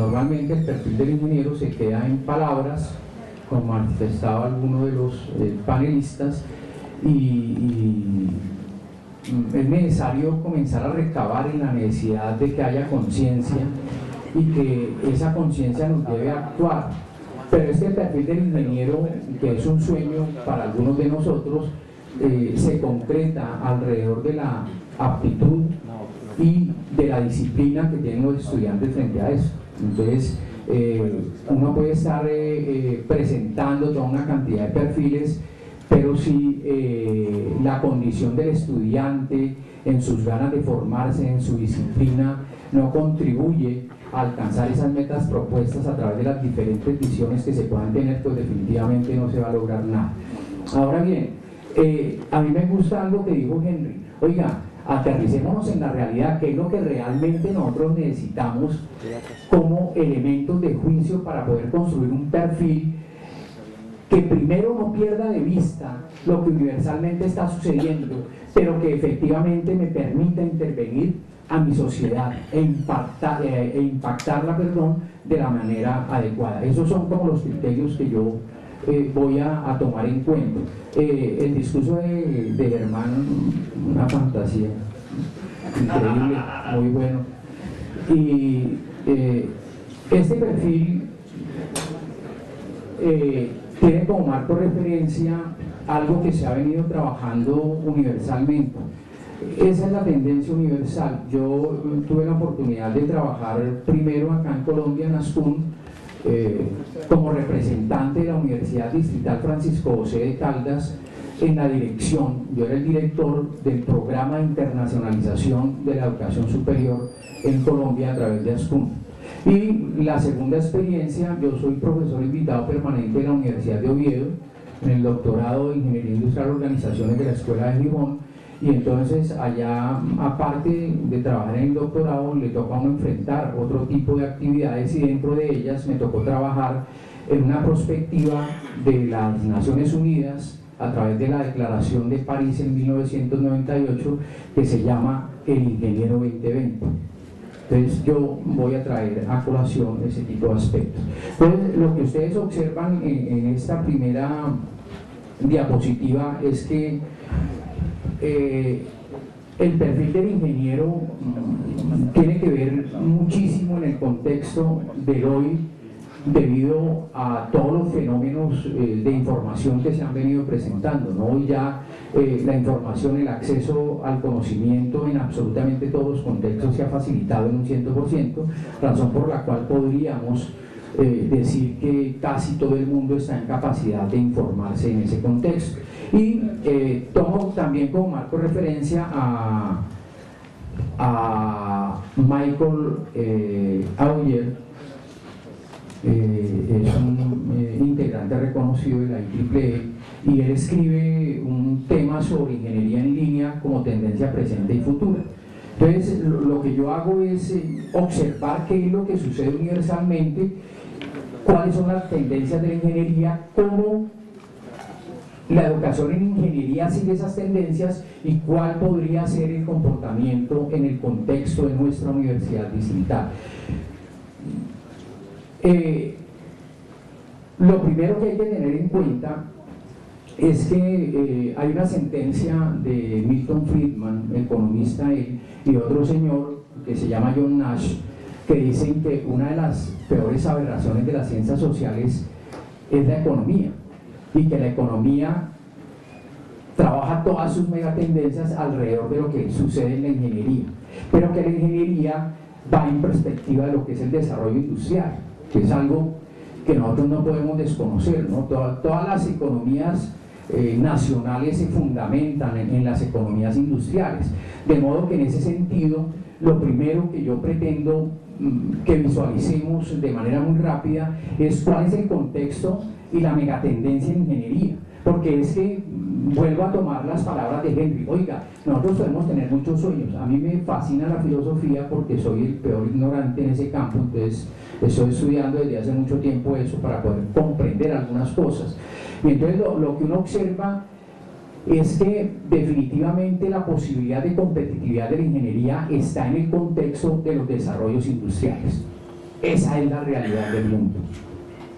normalmente el perfil del ingeniero se queda en palabras, como manifestaba alguno de los panelistas, y es necesario comenzar a recabar en la necesidad de que haya conciencia y que esa conciencia nos debe actuar. Pero este perfil del ingeniero, que es un sueño para algunos de nosotros, se concreta alrededor de la aptitud y de la disciplina que tienen los estudiantes frente a eso. Entonces, uno puede estar presentando toda una cantidad de perfiles, pero si la condición del estudiante en sus ganas de formarse, en su disciplina, no contribuye a alcanzar esas metas propuestas a través de las diferentes visiones que se puedan tener, pues definitivamente no se va a lograr nada. Ahora bien, a mí me gusta algo que dijo Henry. Oiga, aterricémonos en la realidad, que es lo que realmente nosotros necesitamos como elementos de juicio para poder construir un perfil que primero no pierda de vista lo que universalmente está sucediendo, pero que efectivamente me permita intervenir a mi sociedad e impactarla, de la manera adecuada. Esos son como los criterios que yo voy a tomar en cuenta. El discurso de Germán, una fantasía increíble, muy bueno. Y este perfil tiene como marco de referencia algo que se ha venido trabajando universalmente. Esa es la tendencia universal. Yo tuve la oportunidad de trabajar primero acá en Colombia, en Askun, como representante de la Universidad Distrital Francisco José de Caldas, en la dirección. Yo era el director del programa de internacionalización de la educación superior en Colombia a través de Askun. Y la segunda experiencia, yo soy profesor invitado permanente de la Universidad de Oviedo, en el doctorado de Ingeniería Industrial y Organizaciones de la Escuela de Gijón, y entonces allá, aparte de trabajar en el doctorado, le toca a uno enfrentar otro tipo de actividades, y dentro de ellas me tocó trabajar en una perspectiva de las Naciones Unidas a través de la Declaración de París en 1998, que se llama el Ingeniero 2020. Entonces yo voy a traer a colación ese tipo de aspectos. Entonces, lo que ustedes observan en esta primera diapositiva es que el perfil del ingeniero tiene que ver muchísimo en el contexto del hoy, debido a todos los fenómenos de información que se han venido presentando, ¿no? Hoy ya la información, el acceso al conocimiento en absolutamente todos los contextos se ha facilitado en un 100%, razón por la cual podríamos decir que casi todo el mundo está en capacidad de informarse en ese contexto. Y tomo también como marco de referencia a Michael Auger. Es un integrante reconocido de la IEEE, y él escribe un tema sobre ingeniería en línea como tendencia presente y futura. Entonces, lo que yo hago es observar qué es lo que sucede universalmente, cuáles son las tendencias de la ingeniería, cómo la educación en ingeniería sigue esas tendencias y cuál podría ser el comportamiento en el contexto de nuestra universidad distrital. Lo primero que hay que tener en cuenta es que hay una sentencia de Milton Friedman, economista él, y otro señor que se llama John Nash, que dicen que una de las peores aberraciones de las ciencias sociales es la economía, y que la economía trabaja todas sus megatendencias alrededor de lo que sucede en la ingeniería, pero que la ingeniería va en perspectiva de lo que es el desarrollo industrial, que es algo que nosotros no podemos desconocer, ¿no? Todas las economías nacionales se fundamentan en las economías industriales, de modo que en ese sentido lo primero que yo pretendo que visualicemos de manera muy rápida es cuál es el contexto y la megatendencia en ingeniería, porque es que vuelvo a tomar las palabras de Henry. Oiga, nosotros podemos tener muchos sueños. A mí me fascina la filosofía porque soy el peor ignorante en ese campo, entonces estoy estudiando desde hace mucho tiempo eso para poder comprender algunas cosas. Y entonces lo que uno observa es que definitivamente la posibilidad de competitividad de la ingeniería está en el contexto de los desarrollos industriales. Esa es la realidad del mundo,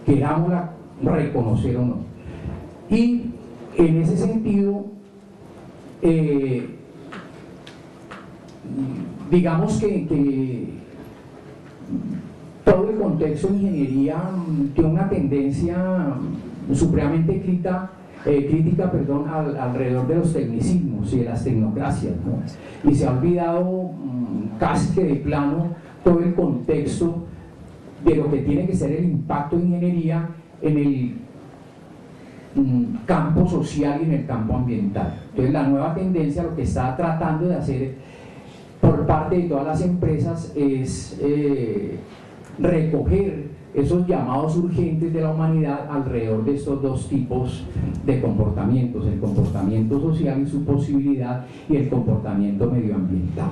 querámosla reconocer o no. Y en ese sentido, digamos que todo el contexto de ingeniería tiene una tendencia supremamente crítica, alrededor de los tecnicismos y de las tecnocracias, ¿no? Y se ha olvidado casi que de plano todo el contexto de lo que tiene que ser el impacto de ingeniería en el campo social y en el campo ambiental. Entonces la nueva tendencia, lo que está tratando de hacer por parte de todas las empresas es recoger esos llamados urgentes de la humanidad alrededor de estos dos tipos de comportamientos, el comportamiento social y su posibilidad, y el comportamiento medioambiental.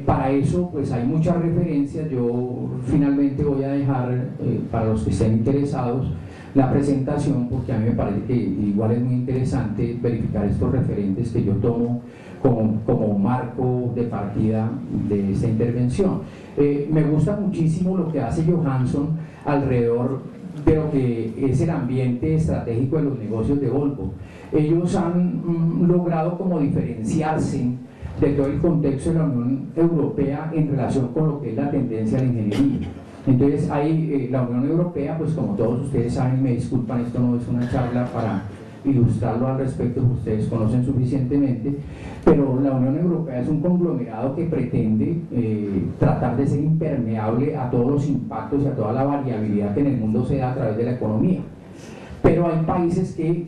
Para eso pues hay muchas referencias. Yo finalmente voy a dejar para los que estén interesados la presentación, porque a mí me parece que igual es muy interesante verificar estos referentes que yo tomo como marco de partida de esta intervención. Me gusta muchísimo lo que hace Johansson alrededor de lo que es el ambiente estratégico de los negocios de Volvo. Ellos han logrado como diferenciarse de todo el contexto de la Unión Europea en relación con lo que es la tendencia a la ingeniería. Entonces hay la Unión Europea, pues como todos ustedes saben, me disculpan, esto no es una charla para ilustrarlo al respecto, ustedes conocen suficientemente, pero la Unión Europea es un conglomerado que pretende tratar de ser impermeable a todos los impactos y a toda la variabilidad que en el mundo se da a través de la economía. Pero hay países que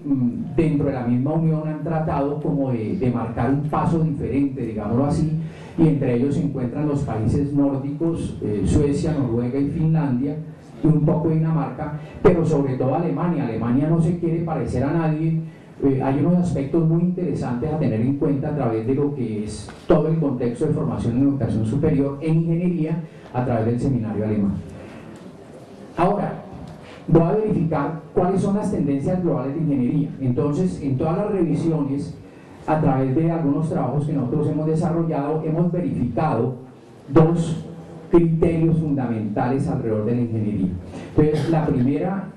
dentro de la misma Unión han tratado como de marcar un paso diferente, digámoslo así, y entre ellos se encuentran los países nórdicos, Suecia, Noruega y Finlandia, y un poco Dinamarca, pero sobre todo Alemania. Alemania no se quiere parecer a nadie. Hay unos aspectos muy interesantes a tener en cuenta a través de lo que es todo el contexto de formación en educación superior en ingeniería a través del seminario alemán. Ahora, voy a verificar cuáles son las tendencias globales de ingeniería. Entonces, en todas las revisiones, a través de algunos trabajos que nosotros hemos desarrollado, hemos verificado dos criterios fundamentales alrededor de la ingeniería. Entonces, la primera,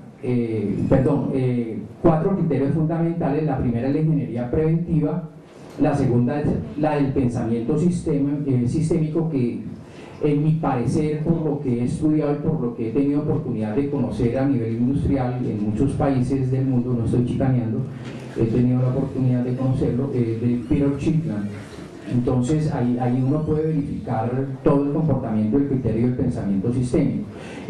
cuatro criterios fundamentales. La primera es la ingeniería preventiva, la segunda es la del pensamiento sistémico, que en mi parecer, por lo que he estudiado y por lo que he tenido oportunidad de conocer a nivel industrial en muchos países del mundo, no estoy chicaneando, he tenido la oportunidad de conocerlo, de Peter Shipland. Entonces ahí uno puede verificar todo el comportamiento del criterio del pensamiento sistémico.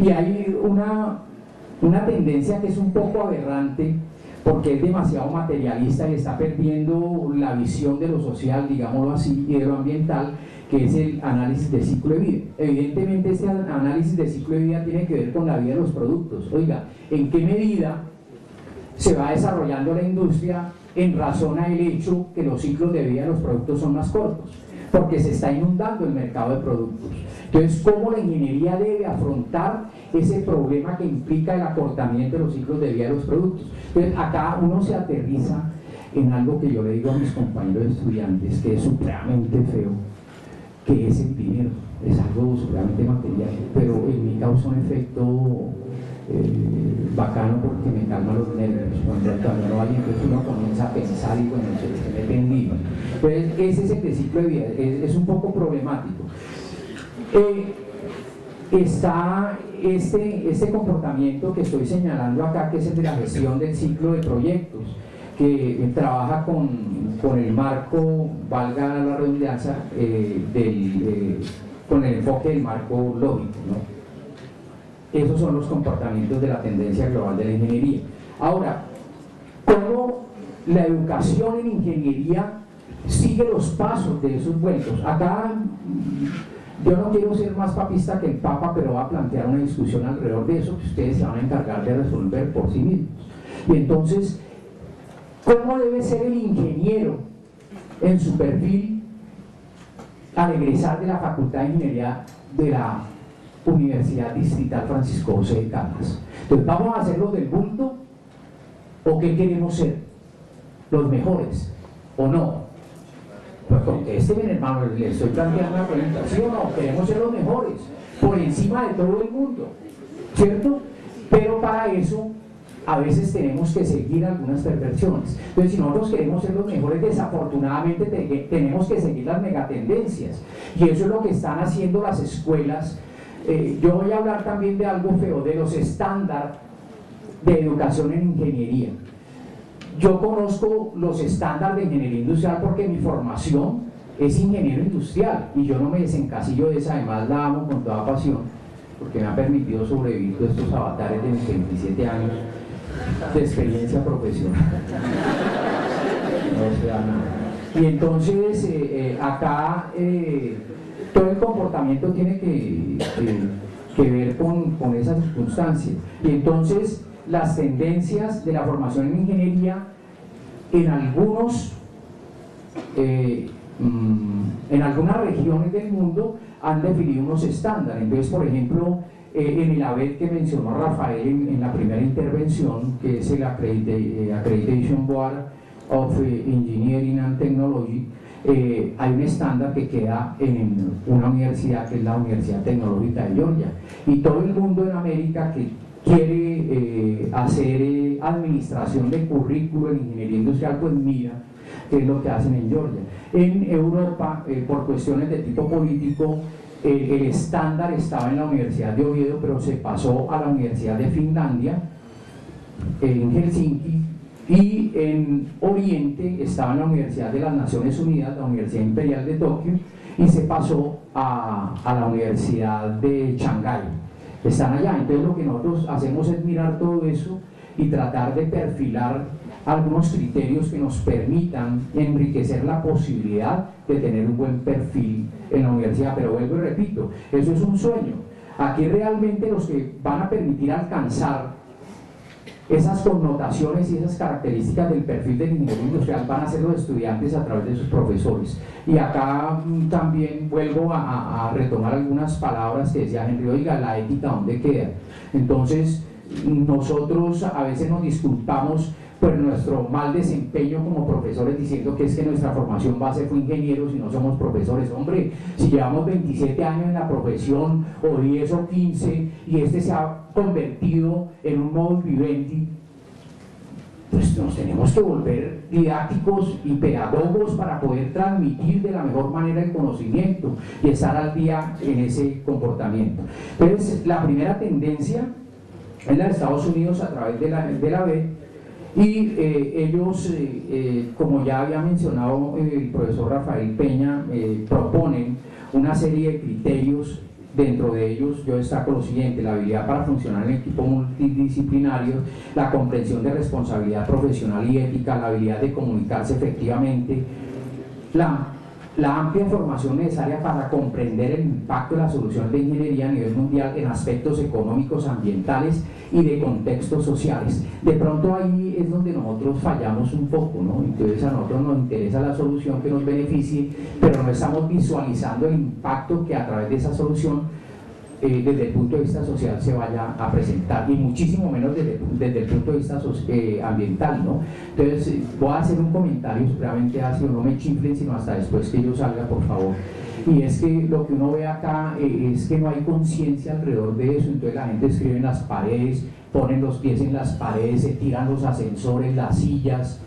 Y hay una tendencia que es un poco aberrante, porque es demasiado materialista y está perdiendo la visión de lo social, digámoslo así, y de lo ambiental, que es el análisis de ciclo de vida. Evidentemente este análisis de ciclo de vida tiene que ver con la vida de los productos. Oiga, ¿en qué medida se va desarrollando la industria en razón al hecho que los ciclos de vida de los productos son más cortos? Porque se está inundando el mercado de productos. Entonces, ¿cómo la ingeniería debe afrontar ese problema que implica el acortamiento de los ciclos de vida de los productos? Entonces, acá uno se aterriza en algo que yo le digo a mis compañeros estudiantes, que es supremamente feo, que es el dinero. Es algo supremamente material, pero en mí causa un efecto bacano, porque me calma los nervios. Cuando no hay, entonces uno comienza a pensar y bueno, se me pendió. Entonces ese es el de ciclo de vida, es un poco problemático. Está este comportamiento que estoy señalando acá, que es el de la gestión del ciclo de proyectos, que trabaja con el marco, valga la redundancia, con el enfoque del marco lógico, ¿no? Esos son los comportamientos de la tendencia global de la ingeniería. Ahora, ¿cómo la educación en ingeniería sigue los pasos de esos vueltos? Acá yo no quiero ser más papista que el Papa, pero voy a plantear una discusión alrededor de eso que ustedes se van a encargar de resolver por sí mismos. Y entonces, ¿cómo debe ser el ingeniero en su perfil al egresar de la Facultad de Ingeniería de la Universidad Distrital Francisco José de Caldas? Entonces, ¿vamos a ser los del bulto o qué queremos ser? ¿Los mejores o no? Pues contésteme, hermano, le estoy planteando una pregunta, ¿sí o no? ¿Queremos ser los mejores? por encima de todo el mundo, ¿cierto? Pero para eso a veces tenemos que seguir algunas perversiones. Entonces, si nosotros queremos ser los mejores, desafortunadamente tenemos que seguir las megatendencias, y eso es lo que están haciendo las escuelas. Yo voy a hablar también de algo feo, de los estándares de educación en ingeniería. Yo conozco los estándares de ingeniería industrial porque mi formación es ingeniero industrial y yo no me desencasillo de esa, además la amo con toda pasión porque me ha permitido sobrevivir todos estos avatares de mis 27 años de experiencia profesional. No sea nada. Y entonces acá todo el comportamiento tiene que ver con esas circunstancias. Y entonces las tendencias de la formación en ingeniería en algunas regiones del mundo han definido unos estándares. Entonces, por ejemplo, en el ABET que mencionó Rafael en la primera intervención, que es el Accreditation Board of Engineering and Technology, hay un estándar que queda en una universidad que es la Universidad Tecnológica de Georgia, y todo el mundo en América que quiere hacer administración de currículo en ingeniería industrial, pues mira qué es lo que hacen en Georgia. En Europa, por cuestiones de tipo político, el estándar estaba en la Universidad de Oviedo, pero se pasó a la Universidad de Finlandia, en Helsinki, y en Oriente estaba en la Universidad de las Naciones Unidas, la Universidad Imperial de Tokio, y se pasó a la Universidad de Shanghái. Están allá. Entonces lo que nosotros hacemos es mirar todo eso y tratar de perfilar algunos criterios que nos permitan enriquecer la posibilidad de tener un buen perfil en la universidad. Pero vuelvo y repito, eso es un sueño. Aquí realmente los que van a permitir alcanzar esas connotaciones y esas características del perfil del ingeniero industrial van a ser los estudiantes a través de sus profesores. Y acá también vuelvo a retomar algunas palabras que decía Henry: oiga, la ética, ¿dónde queda? Entonces, nosotros a veces nos disculpamos por nuestro mal desempeño como profesores diciendo que es que nuestra formación base fue ingenieros y no somos profesores. Hombre, si llevamos 27 años en la profesión, o 10 o 15, y este se ha convertido en un modus vivendi, pues nos tenemos que volver didácticos y pedagogos para poder transmitir de la mejor manera el conocimiento y estar al día en ese comportamiento. Entonces, la primera tendencia es la de Estados Unidos a través de la BED. Y ellos, como ya había mencionado el profesor Rafael Peña, proponen una serie de criterios. Dentro de ellos yo destaco lo siguiente: la habilidad para funcionar en equipo multidisciplinario, la comprensión de responsabilidad profesional y ética, la habilidad de comunicarse efectivamente, la amplia formación necesaria para comprender el impacto de la solución de ingeniería a nivel mundial en aspectos económicos, ambientales y de contextos sociales. De pronto ahí es donde nosotros fallamos un poco, ¿no? Entonces a nosotros nos interesa la solución que nos beneficie, pero no estamos visualizando el impacto que a través de esa solución desde el punto de vista social se vaya a presentar, y muchísimo menos desde el punto de vista ambiental, ¿no? Entonces voy a hacer un comentario supremamente ácido, no me chiflen sino hasta después que yo salga, por favor. Y es que lo que uno ve acá es que no hay conciencia alrededor de eso. Entonces la gente escribe en las paredes, ponen los pies en las paredes, se tiran los ascensores, las sillas,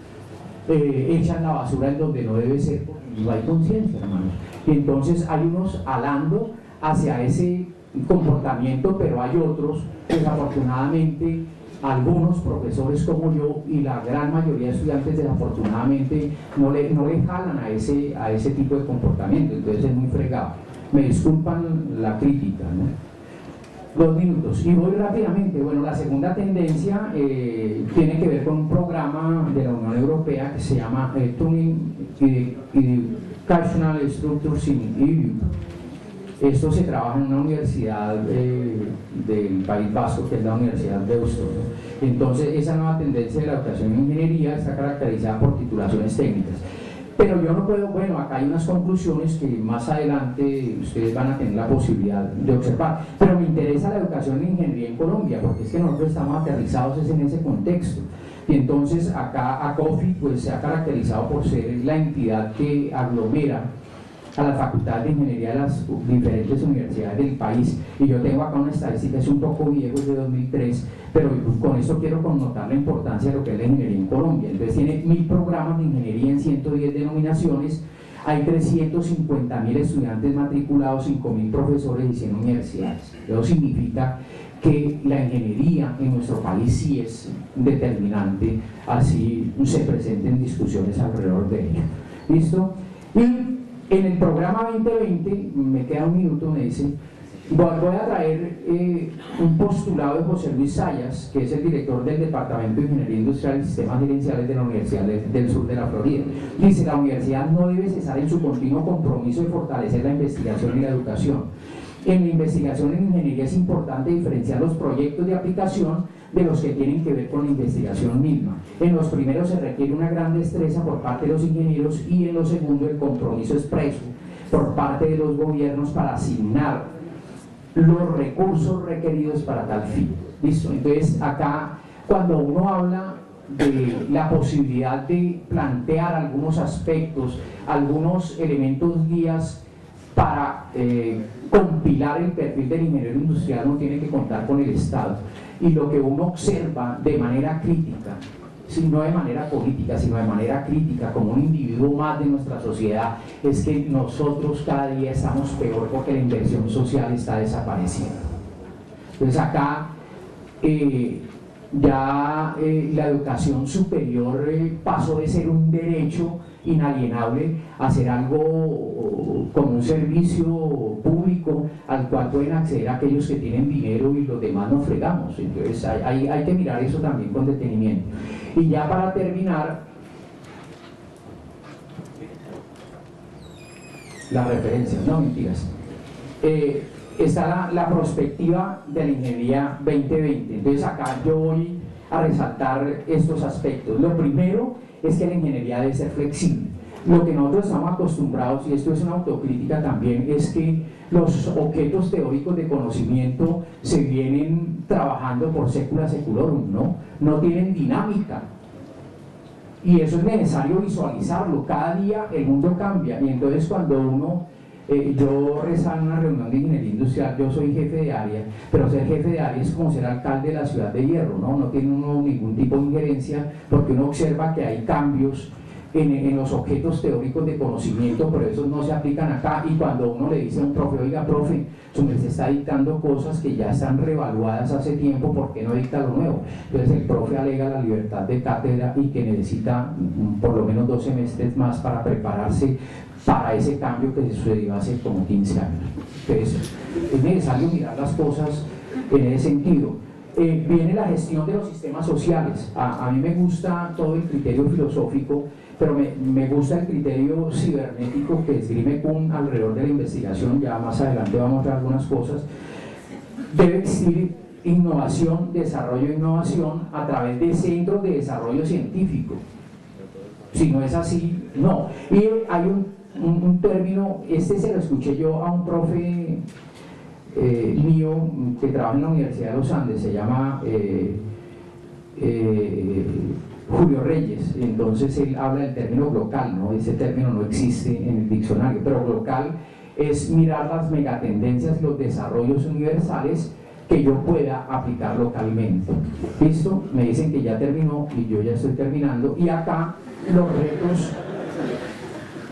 echan la basura en donde no debe ser, porque no hay conciencia, hermanos. Y entonces hay unos alando hacia ese comportamiento, pero hay otros, desafortunadamente, algunos profesores como yo y la gran mayoría de estudiantes desafortunadamente no le jalan a ese tipo de comportamiento. Entonces es muy fregado. Me disculpan la crítica, ¿no? 2 minutos y voy rápidamente. Bueno, la segunda tendencia tiene que ver con un programa de la Unión Europea que se llama Tuning Educational Structures in EU. Esto se trabaja en una universidad del País Vasco, que es la Universidad de Deusto, ¿no? Entonces, esa nueva tendencia de la educación en ingeniería está caracterizada por titulaciones técnicas. Pero yo no puedo, bueno, acá hay unas conclusiones que más adelante ustedes van a tener la posibilidad de observar. Pero me interesa la educación en ingeniería en Colombia, porque es que nosotros estamos aterrizados en ese contexto. Y entonces acá ACOFI pues se ha caracterizado por ser la entidad que aglomera a las facultades de ingeniería de las diferentes universidades del país, y yo tengo acá una estadística, es un poco viejo, es de 2003, pero con esto quiero connotar la importancia de lo que es la ingeniería en Colombia. Entonces tiene 1000 programas de ingeniería en 110 denominaciones, hay 350.000 estudiantes matriculados, 5.000 profesores y 100 universidades. Eso significa que la ingeniería en nuestro país sí es determinante, así se presenten discusiones alrededor de ello. ¿Listo? Y en el programa 2020, me queda un minuto, me dice, voy a traer un postulado de José Luis Sayas, que es el director del Departamento de Ingeniería Industrial y Sistemas Gerenciales de la Universidad del Sur de la Florida. Dice, la universidad no debe cesar en su continuo compromiso de fortalecer la investigación y la educación. En la investigación en ingeniería es importante diferenciar los proyectos de aplicación de los que tienen que ver con la investigación misma. En los primeros se requiere una gran destreza por parte de los ingenieros, y en los segundos el compromiso expreso por parte de los gobiernos para asignar los recursos requeridos para tal fin. ¿Listo? Entonces acá, cuando uno habla de la posibilidad de plantear algunos aspectos, algunos elementos guías para compilar el perfil del ingeniero industrial, uno tiene que contar con el Estado. Y lo que uno observa de manera crítica, no de manera política, sino de manera crítica, como un individuo más de nuestra sociedad, es que nosotros cada día estamos peor porque la inversión social está desapareciendo. Entonces acá la educación superior pasó de ser un derecho inalienable a ser algo como un servicio público al cual pueden acceder aquellos que tienen dinero y los demás nos fregamos. Entonces hay que mirar eso también con detenimiento. Y ya para terminar, la referencia, no mentiras, está la perspectiva de la ingeniería 2020. Entonces acá yo voy a resaltar estos aspectos. Lo primero es que la ingeniería debe ser flexible. Lo que nosotros estamos acostumbrados, y esto es una autocrítica también, es que los objetos teóricos de conocimiento se vienen trabajando por secula seculorum, no tienen dinámica. Y eso es necesario visualizarlo. Cada día el mundo cambia, y entonces cuando uno yo rezaba en una reunión de ingeniería industrial, yo soy jefe de área, pero ser jefe de área es como ser alcalde de la ciudad de Hierro, no tiene uno ningún tipo de injerencia, porque uno observa que hay cambios en los objetos teóricos de conocimiento, pero esos no se aplican acá. Y cuando uno le dice a un profe, oiga profe, su merced está dictando cosas que ya están reevaluadas hace tiempo, ¿por qué no dicta lo nuevo? Entonces el profe alega la libertad de cátedra y que necesita por lo menos 2 semestres más para prepararse para ese cambio que sucedió hace como 15 años. Entonces es necesario mirar las cosas en ese sentido. Viene la gestión de los sistemas sociales. A mí me gusta todo el criterio filosófico, pero me gusta el criterio cibernético que esgrime Kuhn alrededor de la investigación. Ya más adelante vamos a ver algunas cosas. Debe existir innovación, desarrollo e innovación a través de centros de desarrollo científico. Si no es así, no. Y hay un término, se lo escuché yo a un profe mío que trabaja en la Universidad de los Andes, se llama Julio Reyes. Entonces él habla del término glocal, ese término no existe en el diccionario, pero glocal es mirar las megatendencias, los desarrollos universales que yo pueda aplicar localmente. ¿Listo? Me dicen que ya terminó y yo ya estoy terminando. Y acá los retos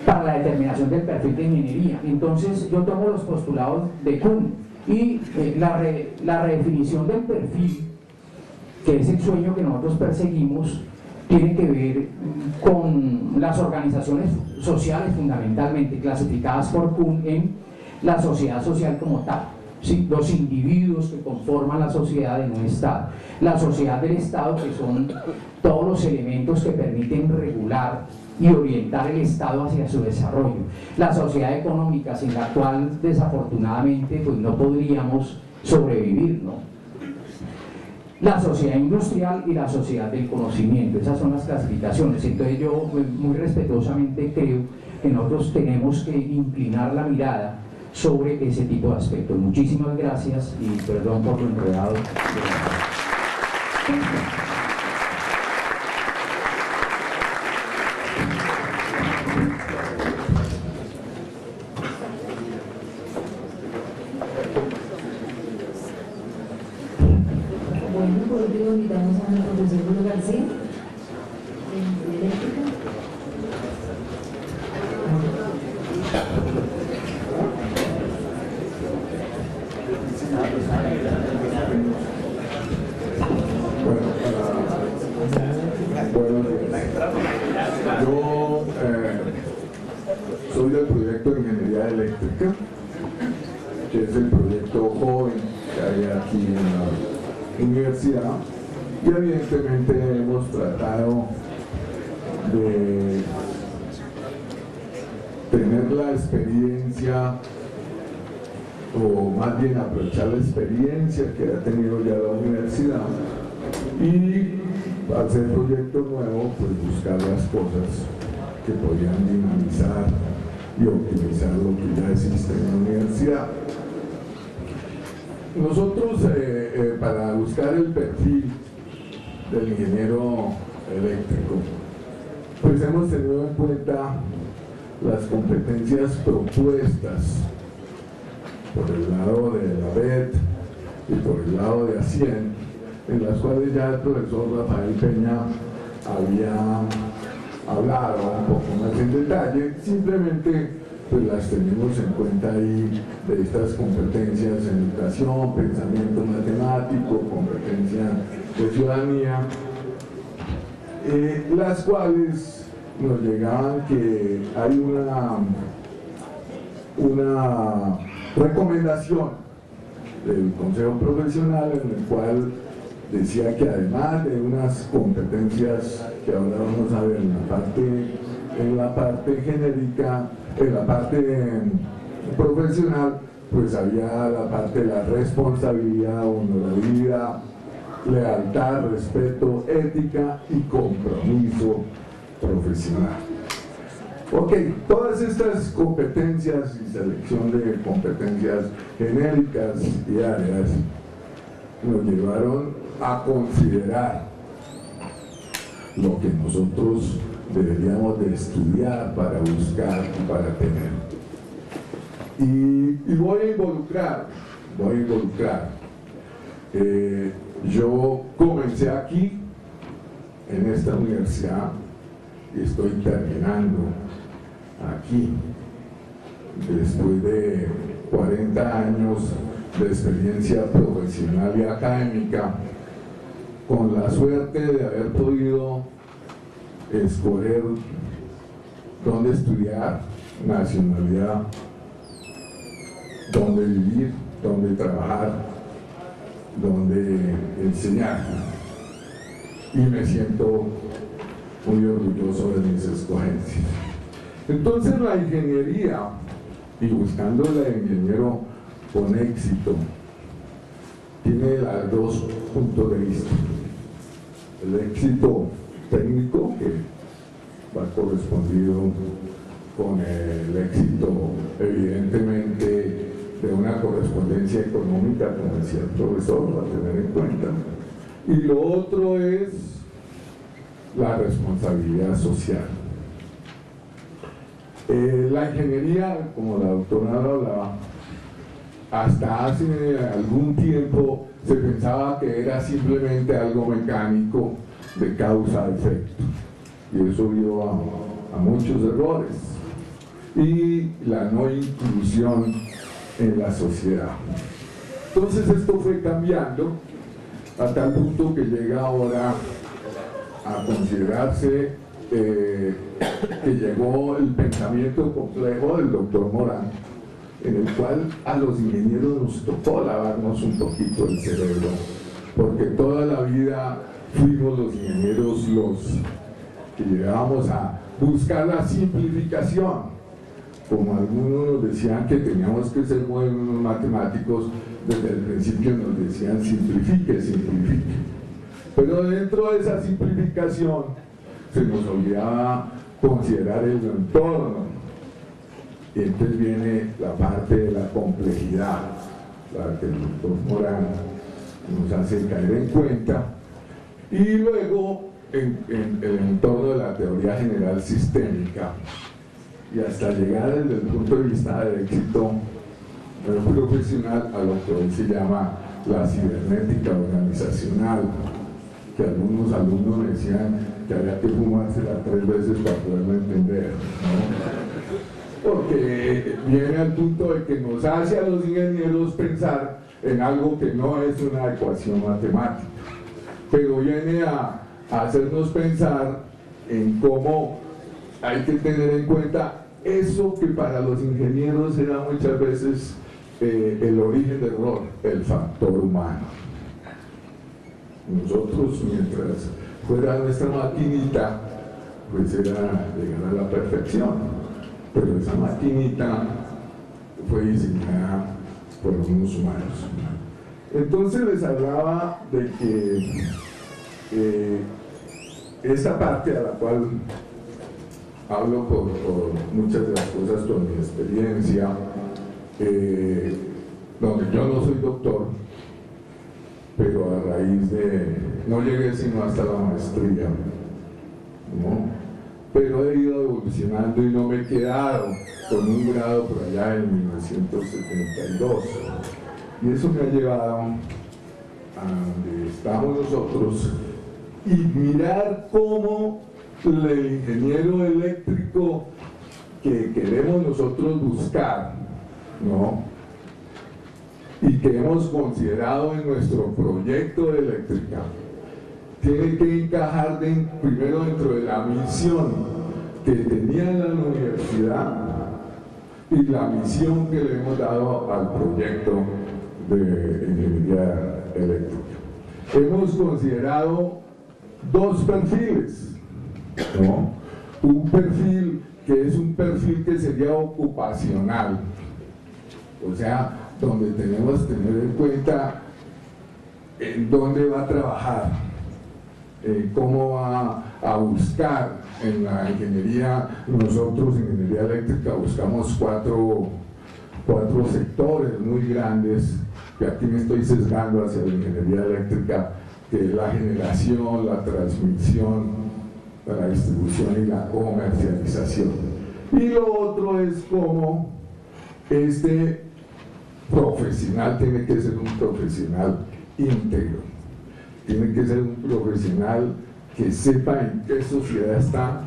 para la determinación del perfil de ingeniería. Entonces yo tomo los postulados de Kuhn y la redefinición del perfil, que es el sueño que nosotros perseguimos, tiene que ver con las organizaciones sociales fundamentalmente, clasificadas por Kuhn en la sociedad social como tal. ¿Sí? Los individuos que conforman la sociedad en un Estado, la sociedad del Estado, que son todos los elementos que permiten regular y orientar el Estado hacia su desarrollo, la sociedad económica, sin la cual desafortunadamente pues no podríamos sobrevivir, la sociedad industrial y la sociedad del conocimiento. Esas son las clasificaciones. Entonces yo muy respetuosamente creo que nosotros tenemos que inclinar la mirada sobre ese tipo de aspectos. Muchísimas gracias y perdón por lo enredado. Bueno, por último invitamos a la profesora Julio García, de eléctrica. Yo soy del proyecto de Ingeniería Eléctrica, que es el proyecto joven que hay aquí en la universidad, y evidentemente hemos tratado de tener la experiencia, o más bien aprovechar la experiencia que ha tenido ya la universidad, y al ser proyecto nuevo, pues buscar las cosas que podrían dinamizar y optimizar lo que ya existe en la universidad. Nosotros, para buscar el perfil del ingeniero eléctrico, pues hemos tenido en cuenta las competencias propuestas por el lado de la BED y por el lado de ASIEN, en las cuales ya el profesor Rafael Peña había hablado un poco más en detalle. Simplemente pues las tenemos en cuenta ahí, de estas competencias en educación, pensamiento matemático, competencia de ciudadanía, las cuales nos llegaban que hay una recomendación del Consejo Profesional en el cual decía que además de unas competencias que ahora vamos a ver en la parte genérica, en la parte profesional, pues había la parte de la responsabilidad, honorabilidad, lealtad, respeto, ética y compromiso profesional. Ok, todas estas competencias y selección de competencias genéricas y áreas nos llevaron a considerar lo que nosotros deberíamos de estudiar para buscar y para tener. Y voy a involucrar. Yo comencé aquí, en esta universidad, y estoy terminando aquí, después de 40 años de experiencia profesional y académica, con la suerte de haber podido escoger dónde estudiar, nacionalidad, dónde vivir, dónde trabajar, dónde enseñar. Y me siento muy orgulloso de mis escogencias. Entonces la ingeniería, y buscando el ingeniero con éxito, tiene los dos puntos de vista. El éxito técnico, que va correspondido con el éxito, evidentemente, de una correspondencia económica, como decía el profesor, a tener en cuenta. Y lo otro es la responsabilidad social. La ingeniería, como la doctora hablaba, hasta hace algún tiempo se pensaba que era simplemente algo mecánico de causa-efecto, y eso dio a muchos errores, y la no inclusión en la sociedad. Entonces esto fue cambiando a tal punto que llega ahora a considerarse que llegó el pensamiento complejo del doctor Morán, en el cual a los ingenieros nos tocó lavarnos un poquito el cerebro, porque toda la vida fuimos los ingenieros los que llegábamos a buscar la simplificación. Como algunos nos decían que teníamos que ser buenos matemáticos, desde el principio nos decían simplifique, simplifique. Pero dentro de esa simplificación se nos olvidaba considerar el entorno. Y entonces viene la parte de la complejidad, la que el doctor Morán nos hace caer en cuenta. Y luego en el entorno de la teoría general sistémica, y hasta llegar desde el punto de vista del éxito profesional a lo que hoy se llama la cibernética organizacional, que algunos alumnos me decían que había que fumársela 3 veces para poderlo entender, ¿no? Porque viene al punto de que nos hace a los ingenieros pensar en algo que no es una ecuación matemática, pero viene a hacernos pensar en cómo hay que tener en cuenta eso que para los ingenieros era muchas veces el origen del error, el factor humano. Nosotros, mientras fuera nuestra maquinita, pues era llegar a la perfección, pero esa maquinita fue diseñada por unos humanos. Entonces les hablaba de que esta parte a la cual hablo por muchas de las cosas, por mi experiencia, donde yo no soy doctor, pero a raíz de, no llegué sino hasta la maestría, ¿no? Pero he ido evolucionando y no me he quedado con un grado por allá en 1972, y eso me ha llevado a donde estamos nosotros y mirar cómo el ingeniero eléctrico que queremos nosotros buscar, ¿no? Y que hemos considerado en nuestro proyecto de eléctrica, tiene que encajar primero dentro de la misión que tenía en la universidad y la misión que le hemos dado al proyecto de ingeniería eléctrica. Hemos considerado 2 perfiles, ¿no? Un perfil que es un perfil que sería ocupacional, o sea, donde tenemos que tener en cuenta en dónde va a trabajar, cómo va a buscar en la ingeniería. Nosotros en ingeniería eléctrica buscamos cuatro sectores muy grandes, que aquí me estoy sesgando hacia la ingeniería eléctrica, que es la generación, la transmisión, la distribución y la comercialización. Y lo otro es cómo este profesional tiene que ser un profesional íntegro, tiene que ser un profesional que sepa en qué sociedad está,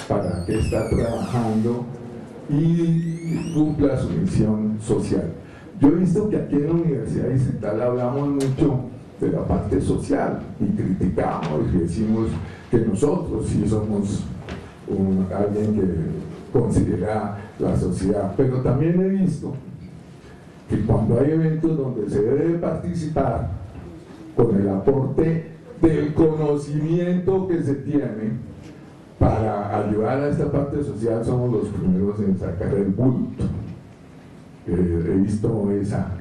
para qué está trabajando y cumpla su misión social. Yo he visto que aquí en la Universidad Distrital hablamos mucho de la parte social y criticamos y decimos que nosotros sí somos alguien que considera la sociedad, pero también he visto que cuando hay eventos donde se debe participar con el aporte del conocimiento que se tiene para ayudar a esta parte social, somos los primeros en sacar el bulto. He visto esa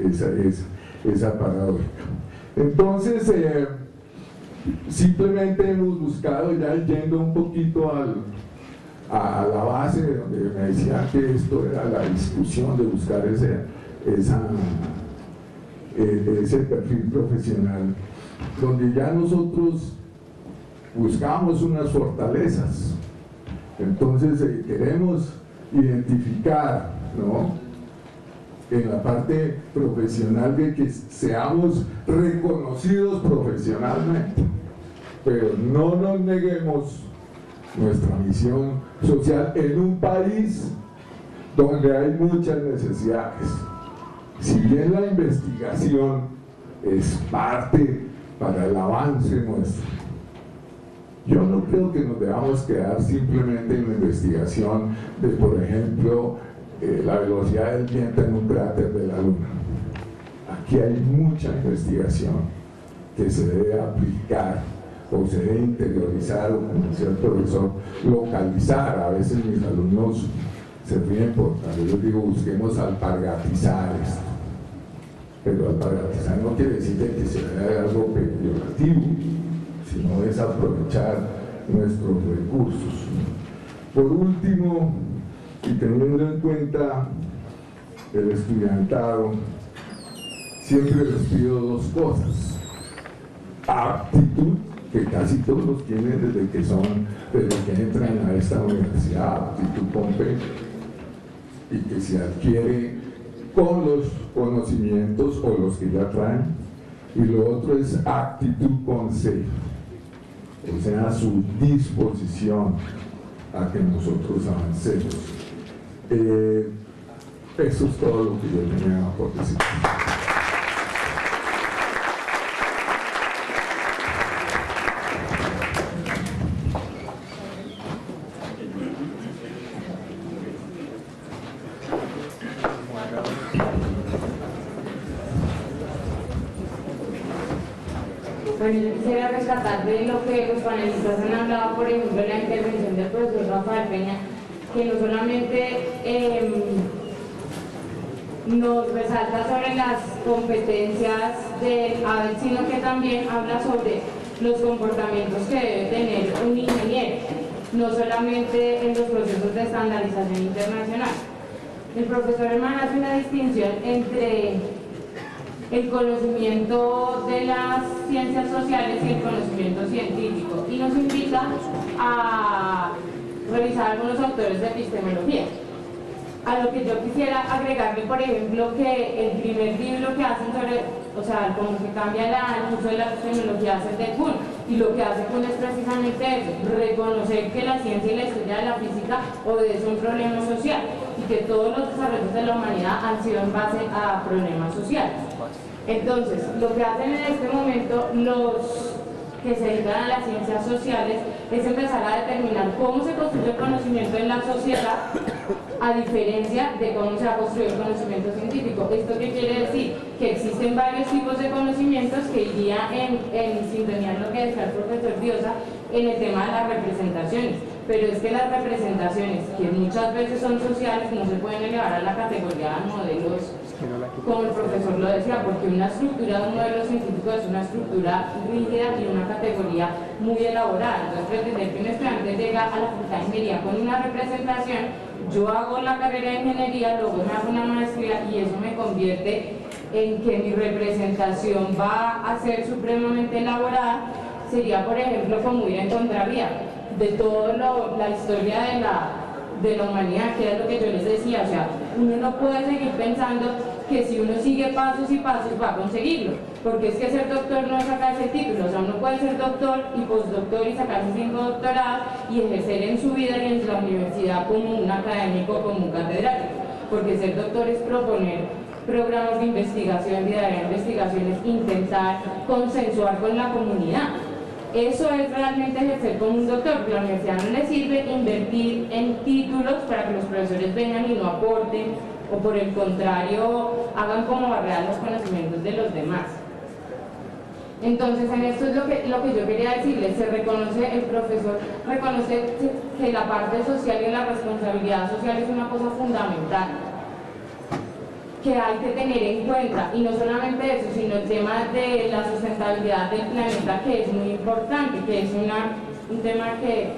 paradójica. Entonces, simplemente hemos buscado, ya yendo un poquito a la base, donde me decían que esto era la discusión de buscar ese perfil profesional, donde ya nosotros buscamos unas fortalezas. Entonces queremos identificar, ¿no?, en la parte profesional de que seamos reconocidos profesionalmente, pero no nos neguemos nuestra misión social en un país donde hay muchas necesidades. Si bien la investigación es parte para el avance nuestro, yo no creo que nos debamos quedar simplemente en la investigación de, por ejemplo, la velocidad del viento en un cráter de la Luna. Aquí hay mucha investigación que se debe aplicar o se debe interiorizar, o como decía el profesor, localizar. A veces mis alumnos se ríen porque yo digo, busquemos alpargatizar esto, pero alpargatizar no quiere decir que se haga algo peyorativo, sino es aprovechar nuestros recursos. Por último, y teniendo en cuenta el estudiantado, siempre les pido 2 cosas: aptitud, que casi todos tienen desde que entran a esta universidad, aptitud con P, y que se adquiere con los conocimientos o los que ya traen, y lo otro es actitud con C, o sea, su disposición a que nosotros avancemos. Eso es todo lo que yo tenía por decir. Bueno, yo quisiera rescatar de lo que los panelistas han hablado, por ejemplo, en la intervención del profesor Rafael Peña, que no solamente nos resalta sobre las competencias del ABET, sino que también habla sobre los comportamientos que debe tener un ingeniero, no solamente en los procesos de estandarización internacional. El profesor Herman hace una distinción entre el conocimiento de las ciencias sociales y el conocimiento científico, y nos invita a revisar algunos autores de epistemología. A lo que yo quisiera agregarle, por ejemplo, que el primer libro que hacen sobre, o sea, como que cambia el uso de la epistemología es el de Kuhn, y lo que hace Kuhn es precisamente eso, reconocer que la ciencia y la historia de la física obedece a un problema social, y que todos los desarrollos de la humanidad han sido en base a problemas sociales. Entonces, lo que hacen en este momento los que se dedican a las ciencias sociales es empezar a determinar cómo se construye el conocimiento en la sociedad, a diferencia de cómo se ha construido el conocimiento científico. ¿Esto qué quiere decir? Que existen varios tipos de conocimientos que iría en sintonía con lo que decía el profesor Diosa en el tema de las representaciones. Pero es que las representaciones, que muchas veces son sociales, no se pueden elevar a la categoría de modelos, como el profesor lo decía, porque una estructura de un modelo científico es una estructura rígida y una categoría muy elaborada. Entonces, pretender que un estudiante llega a la facultad de ingeniería con una representación, yo hago la carrera de ingeniería, luego me hago una maestría y eso me convierte en que mi representación va a ser supremamente elaborada, sería, por ejemplo, como ir en contravía de toda la historia de la humanidad, que es lo que yo les decía. O sea, uno no puede seguir pensando que si uno sigue pasos y pasos va a conseguirlo, porque es que ser doctor no es sacarse el título. O sea, uno puede ser doctor y postdoctor y sacarse 5 doctorados y ejercer en su vida y en la universidad como un académico, como un catedrático, porque ser doctor es proponer programas de investigación, de investigaciones, intentar consensuar con la comunidad. Eso es realmente ejercer como un doctor, porque a la universidad no le sirve invertir en títulos para que los profesores vengan y no aporten, o por el contrario, hagan como barrear los conocimientos de los demás. Entonces, en esto es lo que yo quería decirles. Se reconoce, el profesor reconoce que la parte social y la responsabilidad social es una cosa fundamental, que hay que tener en cuenta, y no solamente eso, sino el tema de la sustentabilidad del planeta, que es muy importante, que es un tema que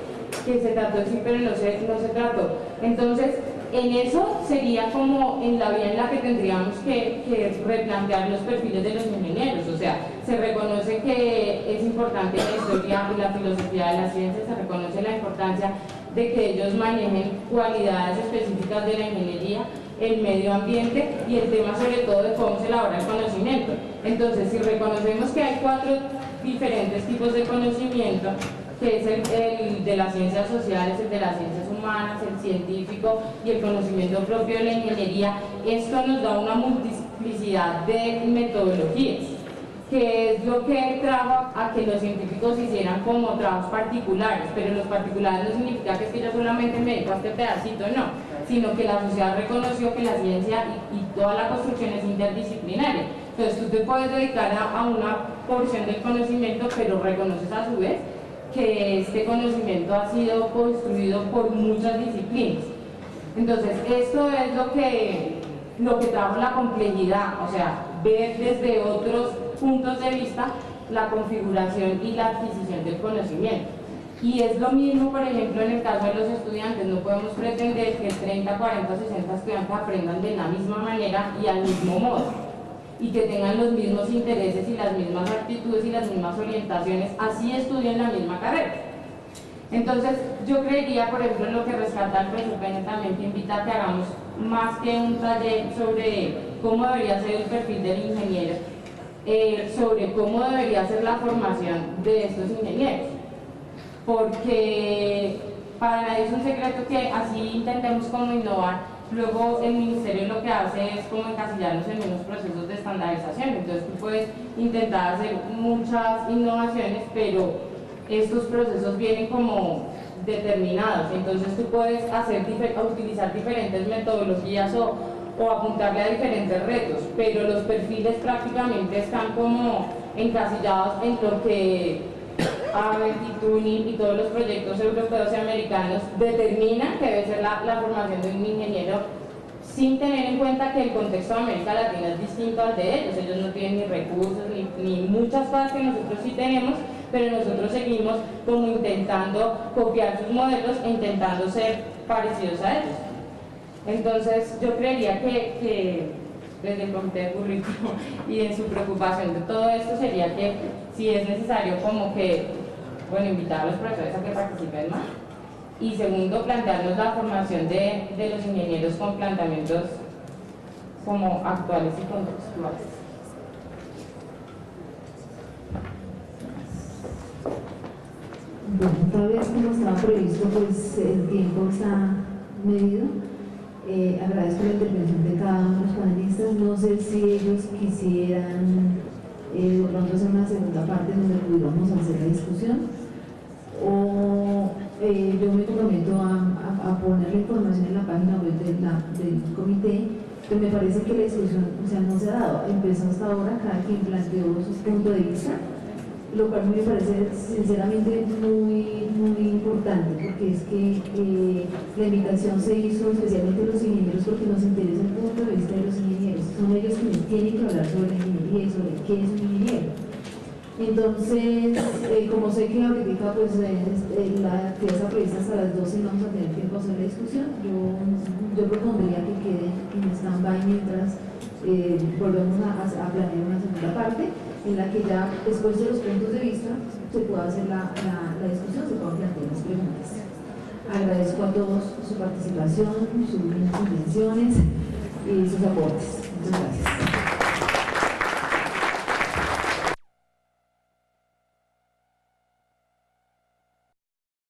se trató sí, pero no se trató. Entonces, en eso sería como en la vía en la que tendríamos que replantear los perfiles de los ingenieros. O sea, se reconoce que es importante la historia y la filosofía de la ciencia, se reconoce la importancia de que ellos manejen cualidades específicas de la ingeniería, el medio ambiente y el tema sobre todo de cómo se elabora el conocimiento. Entonces, si reconocemos que hay 4 diferentes tipos de conocimiento, que es el de las ciencias sociales, el de las ciencias humanas, el científico y el conocimiento propio de la ingeniería, esto nos da una multiplicidad de metodologías, que es lo que trajo a que los científicos hicieran como trabajos particulares, pero los particulares no significa que es que yo solamente me dedico a este pedacito, no, sino que la sociedad reconoció que la ciencia y toda la construcción es interdisciplinaria. Entonces tú te puedes dedicar a una porción del conocimiento, pero reconoces a su vez que este conocimiento ha sido construido por muchas disciplinas. Entonces, esto es lo que trajo la complejidad, o sea, ver desde otros puntos de vista la configuración y la adquisición del conocimiento. Y es lo mismo, por ejemplo, en el caso de los estudiantes. No podemos pretender que 30, 40, 60 estudiantes aprendan de la misma manera y al mismo modo, y que tengan los mismos intereses y las mismas actitudes y las mismas orientaciones, así estudien la misma carrera. Entonces, yo creería, por ejemplo, en lo que rescata el profesor Peña también, que invita a que hagamos más que un taller sobre cómo debería ser el perfil del ingeniero, sobre cómo debería ser la formación de estos ingenieros, porque para nadie es un secreto que así intentemos como innovar, luego el ministerio lo que hace es como encasillarnos en unos procesos de estandarización. Entonces tú puedes intentar hacer muchas innovaciones, pero estos procesos vienen como determinados, entonces tú puedes utilizar diferentes metodologías o apuntarle a diferentes retos, pero los perfiles prácticamente están como encasillados en lo que AVENT, TUNIP y todos los proyectos europeos y americanos determinan que debe ser la formación de un ingeniero, sin tener en cuenta que el contexto de América Latina es distinto al de ellos. Ellos no tienen ni recursos ni muchas cosas que nosotros sí tenemos, pero nosotros seguimos como intentando copiar sus modelos e intentando ser parecidos a ellos. Entonces yo creería que desde el comité de currículo y en su preocupación de todo esto sería que si es necesario como que, bueno, invitar a los profesores a que participen más, y segundo, plantearnos la formación de los ingenieros con planteamientos como actuales y contextuales. Bueno, tal vez como estaba previsto, pues el tiempo está medido. Agradezco la intervención de cada uno de los panelistas. No sé si ellos quisieran de pronto hacer una segunda parte donde pudiéramos hacer la discusión, o yo me comprometo a poner la información en la página web del comité, que me parece que la discusión, o sea, no se ha dado. Empezó hasta ahora, cada quien planteó su punto de vista, lo cual me parece sinceramente muy importante, porque es que la invitación se hizo especialmente a los ingenieros porque nos interesa el punto de vista de los ingenieros. Son ellos quienes tienen que hablar sobre la ingeniería y sobre qué es un ingeniero. Entonces, como sé que ahorita pues la actividad está prevista hasta las 12 y vamos a tener tiempo a hacer la discusión, yo propondría que queden en stand-by mientras volvemos a planear una segunda parte en la que ya después de los puntos de vista se pueda hacer la discusión, se puedan plantear las preguntas. Agradezco a todos su participación, sus intenciones y sus aportes. Muchas gracias.